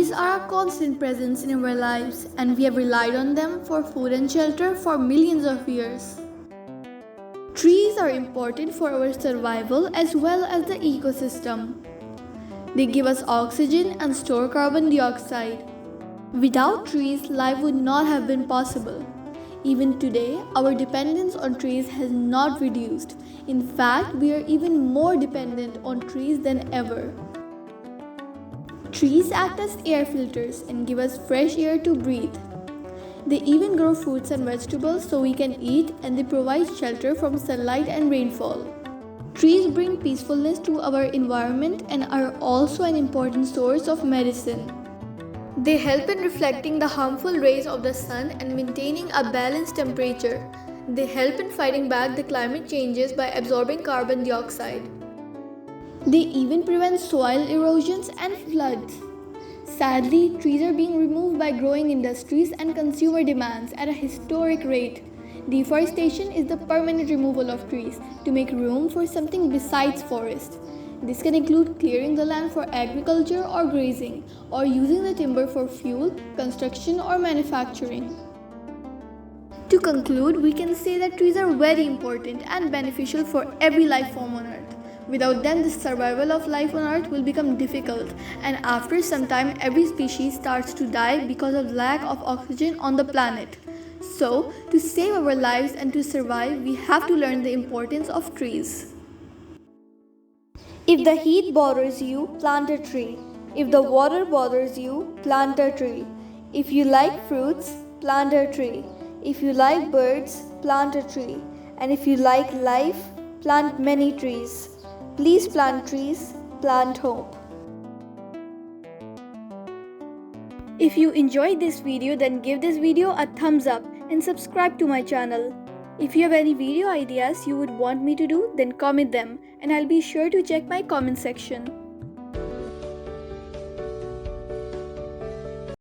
Trees are a constant presence in our lives, and we have relied on them for food and shelter for millions of years. Trees are important for our survival as well as the ecosystem. They give us oxygen and store carbon dioxide. Without trees, life would not have been possible. Even today, our dependence on trees has not reduced. In fact, we are even more dependent on trees than ever. Trees act as air filters and give us fresh air to breathe. They even grow fruits and vegetables so we can eat, and they provide shelter from sunlight and rainfall. Trees bring peacefulness to our environment and are also an important source of medicine. They help in reflecting the harmful rays of the sun and maintaining a balanced temperature. They help in fighting back the climate changes by absorbing carbon dioxide. They even prevent soil erosions and floods. Sadly, trees are being removed by growing industries and consumer demands at a historic rate. Deforestation is the permanent removal of trees to make room for something besides forest. This can include clearing the land for agriculture or grazing, or using the timber for fuel, construction, or manufacturing. To conclude, we can say that trees are very important and beneficial for every life form on Earth. Without them, the survival of life on Earth will become difficult, and after some time, every species starts to die because of lack of oxygen on the planet. So, to save our lives and to survive, we have to learn the importance of trees. If the heat bothers you, plant a tree. If the water bothers you, plant a tree. If you like fruits, plant a tree. If you like birds, plant a tree. And if you like life, plant many trees. Please plant trees, plant hope. If you enjoyed this video, then give this video a thumbs up and subscribe to my channel. If you have any video ideas you would want me to do, then comment them and I'll be sure to check my comment section.